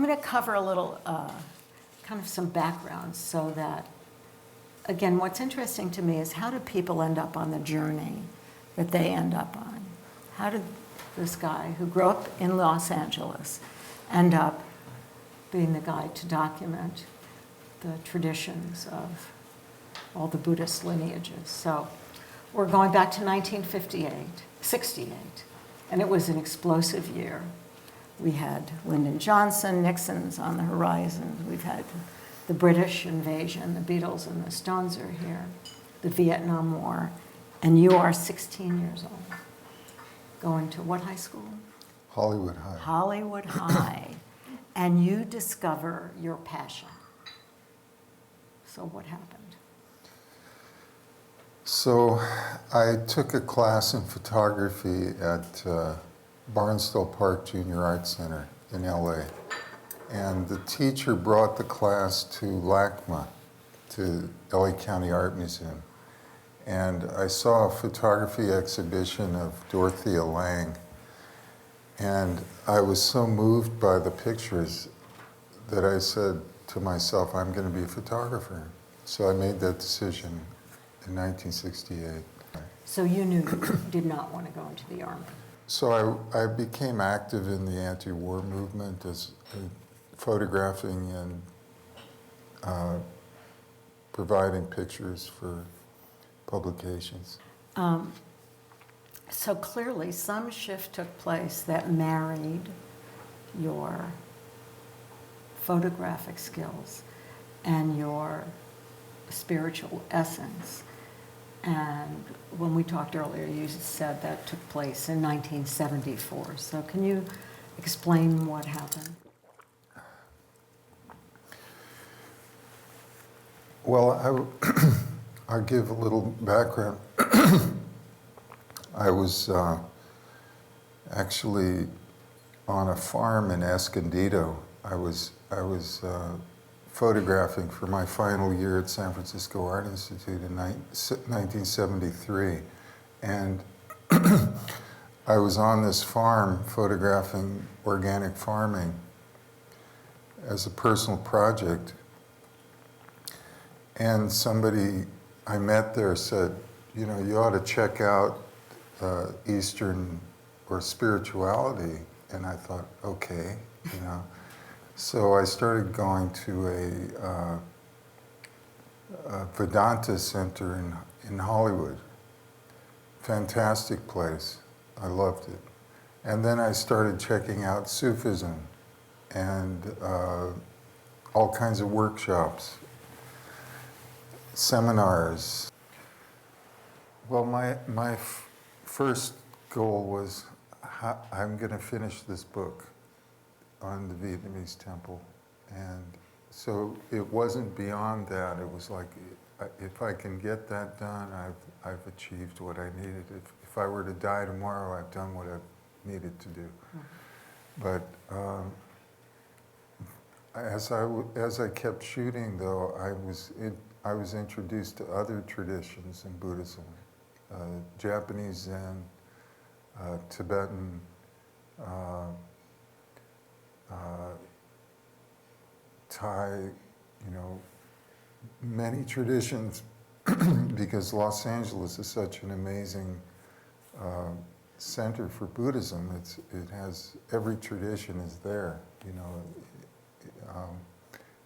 going to cover a little, kind of some background so that, again, what's interesting to me is how do people end up on the journey that they end up on? How did this guy who grew up in Los Angeles end up being the guy to document the traditions of all the Buddhist lineages? So we're going back to 68, and it was an explosive year. We had Lyndon Johnson, Nixon's on the horizon. We've had the British invasion, the Beatles and the Stones are here, the Vietnam War, and you are 16 years old, going to what high school? Hollywood High. Hollywood High, and you discover your passion. So what happened? So I took a class in photography at Barnstable Park Junior Art Center in LA. And the teacher brought the class to LACMA, to LA County Art Museum. And I saw a photography exhibition of Dorothea Lange. And I was so moved by the pictures that I said to myself, I'm going to be a photographer. So I made that decision in 1968. So you knew you did not want to go into the Army. So I became active in the anti-war movement as photographing and providing pictures for publications. So clearly some shift took place that married your photographic skills and your spiritual essence. And when we talked earlier, you said that took place in 1974. So can you explain what happened? Well, I'll give a little background. I was actually on a farm in Escondido. I was photographing for my final year at San Francisco Art Institute in 1973. And I was on this farm photographing organic farming as a personal project. And somebody I met there said, you know, you ought to check out Eastern or spirituality. And I thought, okay, you know. So I started going to a Vedanta center in Hollywood. Fantastic place. I loved it. And then I started checking out Sufism and all kinds of workshops, seminars. Well, my first goal was I'm going to finish this book on the Vietnamese temple. And so it wasn't beyond that. It was like, if I can get that done, I've achieved what I needed. If I were to die tomorrow, I've done what I've needed to do. Mm-hmm. But as I kept shooting, though, I was introduced to other traditions in Buddhism, Japanese Zen, Tibetan, Thai, you know, many traditions, because Los Angeles is such an amazing center for Buddhism. It has, every tradition is there, you know.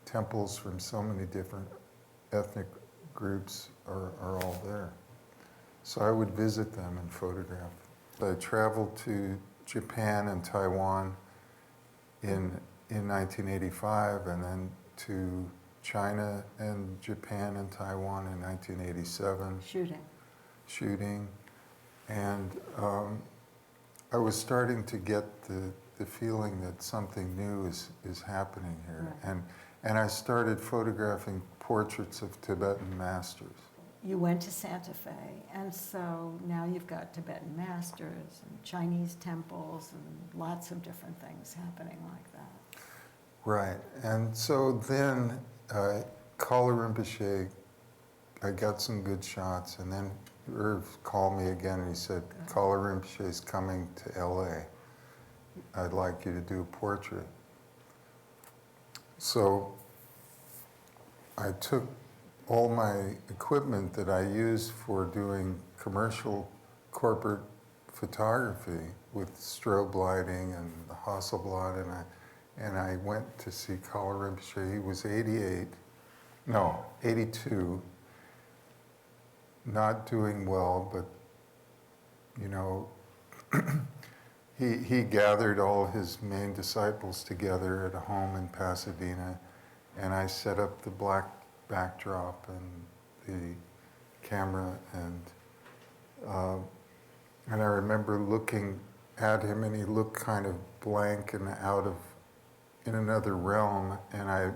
Temples from so many different ethnic groups are all there. So I would visit them and photograph. I traveled to Japan and Taiwan in 1985, and then to China and Japan and Taiwan in 1987. Shooting. And I was starting to get the feeling that something new is happening here. Right. And I started photographing portraits of Tibetan masters. You went to Santa Fe, and so now you've got Tibetan masters and Chinese temples and lots of different things happening like that. Right, and so then Kala Rinpoche, I got some good shots, and then Irv called me again and he said, Kala Rinpoche is coming to LA. I'd like you to do a portrait. So I took all my equipment that I used for doing commercial corporate photography with strobe lighting and the Hasselblad, and I went to see Kalu Rinpoche. He was 82, not doing well, but you know, he gathered all his main disciples together at a home in Pasadena, and I set up the black backdrop and the camera, and I remember looking at him, and he looked kind of blank and in another realm, and I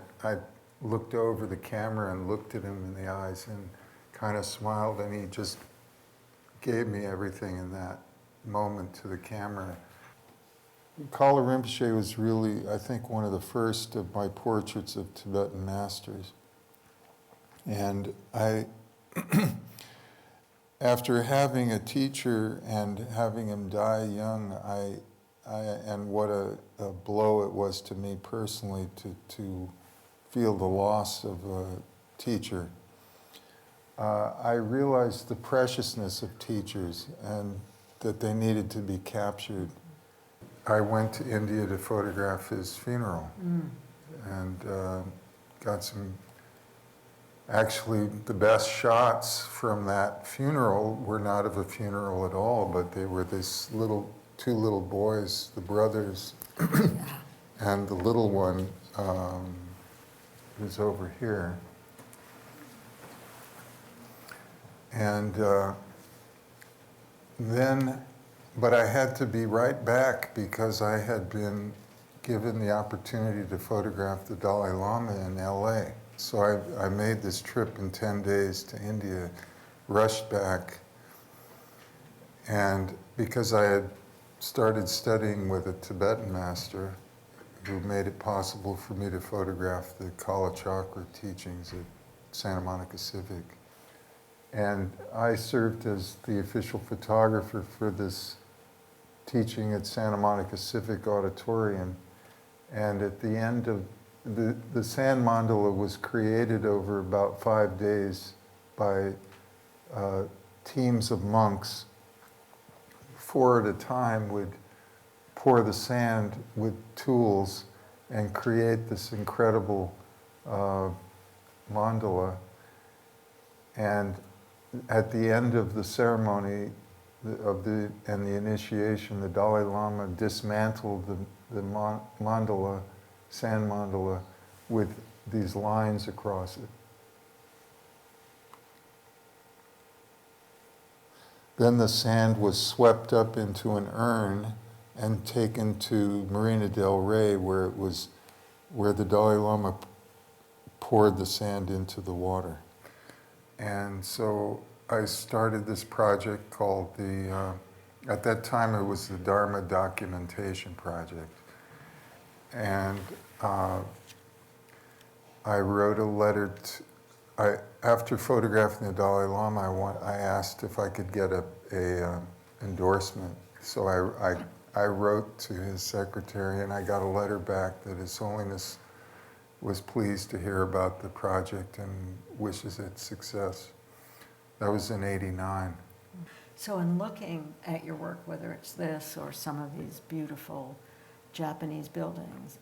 looked over the camera and looked at him in the eyes and kind of smiled, and he just gave me everything in that moment to the camera. Kalu Rinpoche was really, I think, one of the first of my portraits of Tibetan masters. And I, after having a teacher and having him die young, and what a blow it was to me personally to feel the loss of a teacher, I realized the preciousness of teachers and that they needed to be captured. I went to India to photograph his funeral and got some, actually the best shots from that funeral were not of a funeral at all, but they were two little boys, the brothers, and the little one who's over here. And but I had to be right back because I had been given the opportunity to photograph the Dalai Lama in LA. So I made this trip in 10 days to India, rushed back, and because I had started studying with a Tibetan master who made it possible for me to photograph the Kala Chakra teachings at Santa Monica Civic. And I served as the official photographer for this teaching at Santa Monica Civic Auditorium. And at the end of the sand mandala was created over about 5 days by teams of monks. 4 at a time would pour the sand with tools and create this incredible mandala. And at the end of the ceremony and the initiation, the Dalai Lama dismantled the mandala, sand mandala, with these lines across it. Then the sand was swept up into an urn and taken to Marina del Rey, where the Dalai Lama poured the sand into the water. And so I started this project called at that time it was the Dharma Documentation Project. And I wrote a letter after photographing the Dalai Lama, I asked if I could get a endorsement. So I wrote to his secretary, and I got a letter back that His Holiness was pleased to hear about the project and wishes it success. That was in '89. So in looking at your work, whether it's this or some of these beautiful Japanese buildings,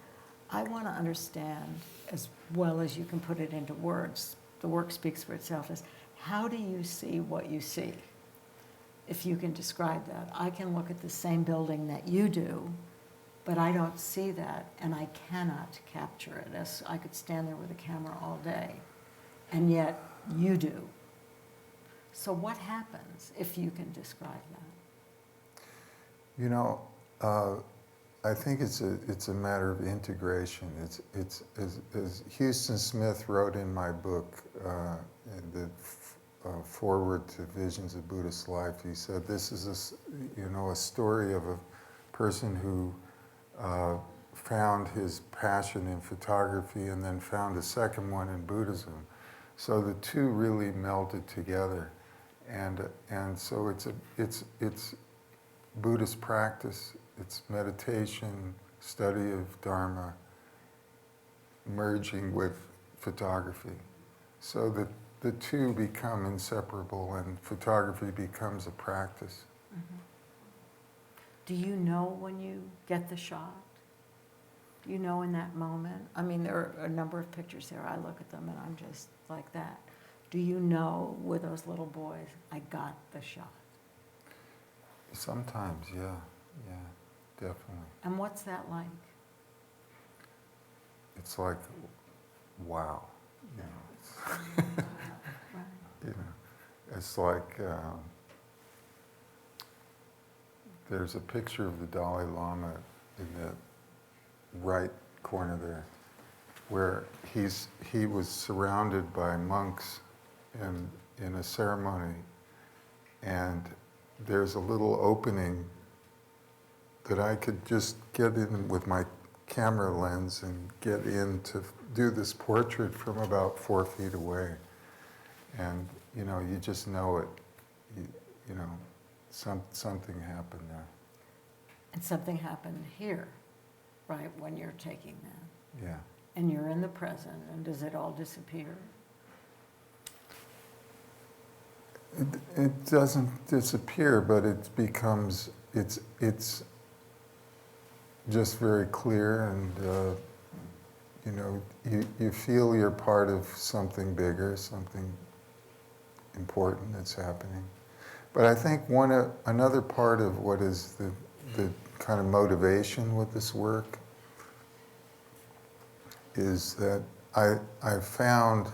I want to understand, as well as you can put it into words, the work speaks for itself, is how do you see what you see? If you can describe that. I can look at the same building that you do, but I don't see that, and I cannot capture it. As I could stand there with a camera all day, and yet you do. So what happens if you can describe that? You know, I think it's a matter of integration. It's as Houston Smith wrote in my book, the foreword to Visions of Buddhist Life. He said, "This is a story of a person who found his passion in photography and then found a second one in Buddhism. So the two really melded together, and so it's Buddhist practice, it's meditation, study of Dharma, merging with photography. So that the two become inseparable and photography becomes a practice. Mm-hmm. Do you know when you get the shot? Do you know in that moment? I mean, there are a number of pictures there. I look at them and I'm just like that. Do you know with those little boys, I got the shot? Sometimes, yeah, definitely. And what's that like? It's like, wow, you know. Right. You know, it's like there's a picture of the Dalai Lama in the right corner there, where he was surrounded by monks in a ceremony, and there's a little opening that I could just get in with my camera lens and get in to do this portrait from about 4 feet away. And, you know, you just know it, you know, something happened there. And something happened here, right, when you're taking that. Yeah. And you're in the present, and does it all disappear? It doesn't disappear, but it becomes, it's just very clear, and you know, you feel you're part of something bigger, something important that's happening. But I think another part of what is the kind of motivation with this work is that I found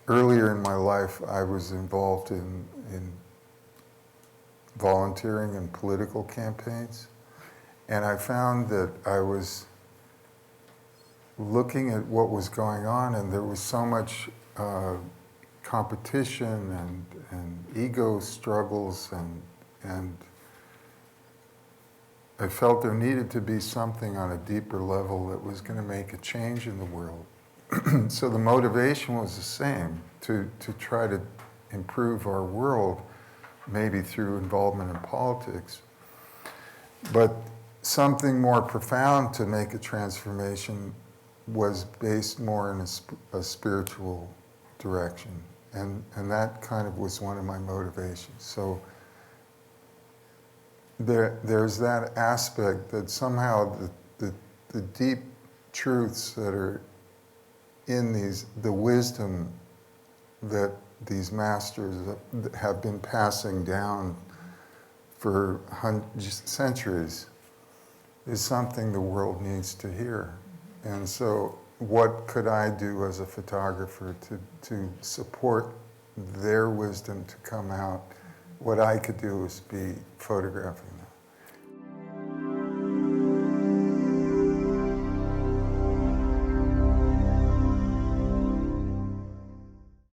earlier in my life I was involved in volunteering in political campaigns, and I found that I was looking at what was going on, and there was so much competition and ego struggles, and I felt there needed to be something on a deeper level that was going to make a change in the world. So the motivation was the same, to try to improve our world, maybe through involvement in politics. But something more profound to make a transformation was based more in a spiritual direction. And that kind of was one of my motivations. So there's that aspect that somehow the deep truths that are in the wisdom that these masters have been passing down for centuries is something the world needs to hear. And so what could I do as a photographer to support their wisdom to come out? What I could do is be photographing them.